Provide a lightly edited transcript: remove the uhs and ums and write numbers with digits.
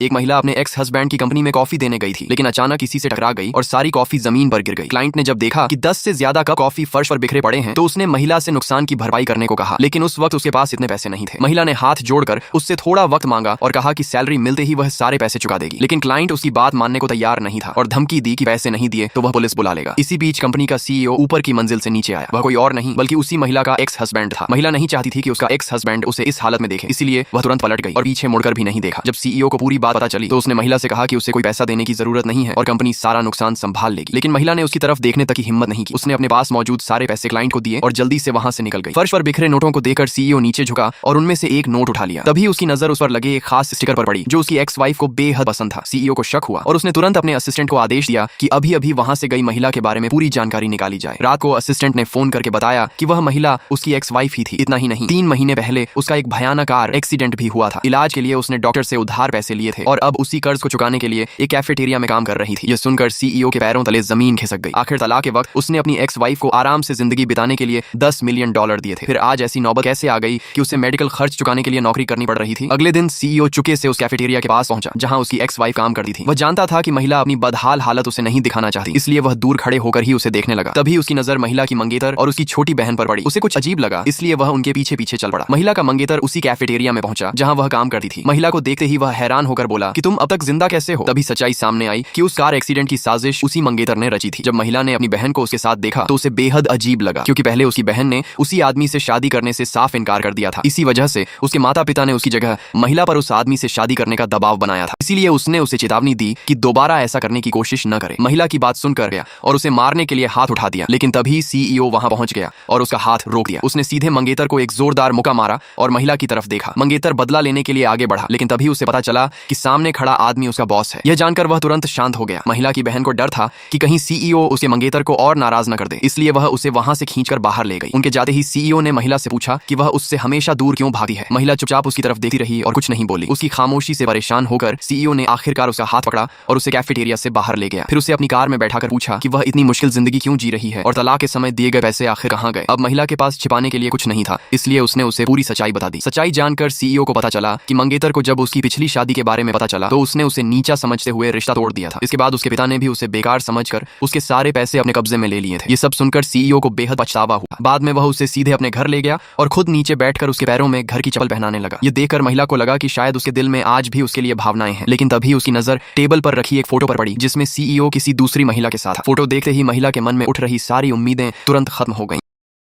एक महिला अपने एक्स हस्बैंड की कंपनी में कॉफी देने गई थी, लेकिन अचानक किसी से टकरा गई और सारी कॉफी जमीन पर गिर गई। क्लाइंट ने जब देखा कि 10 से ज्यादा कप कॉफी फर्श पर बिखरे पड़े हैं, तो उसने महिला से नुकसान की भरपाई करने को कहा, लेकिन उस वक्त उसके पास इतने पैसे नहीं थे। महिला ने हाथ जोड़कर उससे थोड़ा वक्त मांगा और कहा कि सैलरी मिलते ही वह सारे पैसे चुका देगी, लेकिन क्लाइंट उसकी बात मानने को तैयार नहीं था और धमकी दी कि पैसे नहीं दिए तो वह पुलिस बुला लेगा। इसी बीच कंपनी का सीईओ ऊपर की मंजिल से नीचे आया। वह कोई और नहीं बल्कि उसी महिला का एक्स हस्बैंड था। महिला नहीं चाहती थी कि उसका एक्स हस्बैंड उसे इस हालत में देखे, इसलिए वह तुरंत पलट गई और पीछे मुड़कर भी नहीं देखा। जब सीईओ को पूरी बात पता चली तो उसने महिला से कहा कि उसे कोई पैसा देने की जरूरत नहीं है और कंपनी सारा नुकसान संभाल लेगी, लेकिन महिला ने उसकी तरफ देखने तक की हिम्मत नहीं की। उसने अपने पास मौजूद सारे पैसे क्लाइंट को दिए और जल्दी से वहां से निकल गई। फर्श पर बिखरे नोटों को देखकर सीईओ नीचे झुका और उनमें से एक नोट उठा लिया। तभी उसकी नजर उस पर लगे एक खास स्टिकर पर पड़ी जो उसकी एक्स वाइफ को बेहद पसंद था। सीईओ को शक हुआ और उसने तुरंत अपने असिस्टेंट को आदेश दिया कि अभी अभी वहां से गई महिला के बारे में पूरी जानकारी निकाली जाए। रात को असिस्टेंट ने फोन करके बताया कि वह महिला उसकी एक्स वाइफ ही थी। इतना ही नहीं, 3 महीने पहले उसका एक भयानक कार एक्सीडेंट भी हुआ था। इलाज के लिए उसने डॉक्टर से उधार पैसे लिए थे और अब उसी कर्ज को चुकाने के लिए एक कैफेटेरिया में काम कर रही थी। यह सुनकर सीईओ के पैरों तले जमीन खिसक गई। आखिर तलाक के वक्त उसने अपनी एक्स वाइफ को आराम से जिंदगी बिताने के लिए $10 मिलियन दिए थे। फिर आज ऐसी नौबत कैसे आ गई कि उसे मेडिकल खर्च चुकाने के लिए नौकरी करनी पड़ रही थी। अगले दिन सीईओ चुके से उस कैफेटेरिया के पास पहुंचा जहां उसकी एक्स वाइफ काम करती थी। वह जानता था कि महिला अपनी बदहाल हालत उसे नहीं दिखाना चाहती, इसलिए वह दूर खड़े होकर ही उसे देखने लगा। तभी उसकी नजर महिला की मंगेतर और उसकी छोटी बहन पर पड़ी। उसे कुछ अजीब लगा, इसलिए वह उनके पीछे पीछे चल पड़ा। महिला का मंगेतर उसी कैफेटेरिया में पहुंचा जहां वह काम करती थी। महिला को देखते ही वह हैरान होकर बोला कि तुम अब तक जिंदा कैसे हो? तभी सच्चाई सामने आई कि उस कार एक्सीडेंट की साजिश उसी मंगेतर ने रची थी। जब महिला ने अपनी बहन को उसके साथ देखा तो उसे बेहद अजीब लगा, क्योंकि पहले उसकी बहन ने उसी आदमी से शादी करने से साफ इनकार कर दिया था। इसी वजह से उसके माता पिता ने उसकी जगह महिला पर उस आदमी से शादी करने का दबाव बनाया था। इसीलिए उसने उसे चेतावनी दी कि दोबारा ऐसा करने की कोशिश न करे। महिला की बात सुनकर गया और उसे मारने के लिए हाथ उठा दिया, लेकिन तभी सीईओ वहां पहुंच गया और उसका हाथ रोक दिया। उसने सीधे मंगेतर को एक जोरदार मुक्का मारा और महिला की तरफ देखा। मंगेतर बदला लेने के लिए आगे बढ़ा, लेकिन तभी उसे पता चला कि सामने खड़ा आदमी उसका बॉस है। यह जानकर वह तुरंत शांत हो गया। महिला की बहन को डर था कि कहीं सीईओ उसके मंगेतर को और नाराज न कर दे, इसलिए वह उसे वहां से खींचकर बाहर ले गई। उनके जाते ही सीईओ ने महिला से पूछा कि वह उससे हमेशा दूर क्यों भागती है। महिला चुपचाप उसकी तरफ देखती रही और कुछ नहीं बोली। उसकी खामोशी से परेशान होकर सीईओ ने आखिरकार उसका हाथ पकड़ा और उसे कैफेटेरिया से बाहर ले गया। फिर उसे अपनी कार में बैठाकर पूछा कि वह इतनी मुश्किल जिंदगी क्यों जी रही है और तलाक के समय दिए गए पैसे आखिर कहां गए। अब महिला के पास छिपाने के लिए कुछ नहीं था, इसलिए उसने उसे पूरी सच्चाई बता दी। सच्चाई जानकर सीईओ को पता चला कि मंगेतर को जब उसकी पिछली शादी के बारे में पता चला तो उसने उसे नीचा समझते हुए रिश्ता तोड़ दिया था। इसके बाद उसके पिता ने भी उसे बेकार समझकर उसके सारे पैसे अपने कब्जे में ले लिए थे। ये सब सुनकर सीईओ को बेहद पछतावा हुआ। बाद में वह उसे सीधे अपने घर ले गया और खुद नीचे बैठकर उसके पैरों में घर की चप्पल पहनाने लगा। ये देखकर महिला को लगा कि शायद उसके दिल में आज भी उसके लिए भावनाएं हैं, लेकिन तभी उसकी नजर टेबल पर रखी एक फोटो पर पड़ी जिसमें सीईओ किसी दूसरी महिला के साथ था। फोटो देखते ही महिला के मन में उठ रही सारी उम्मीदें तुरंत खत्म हो गईं।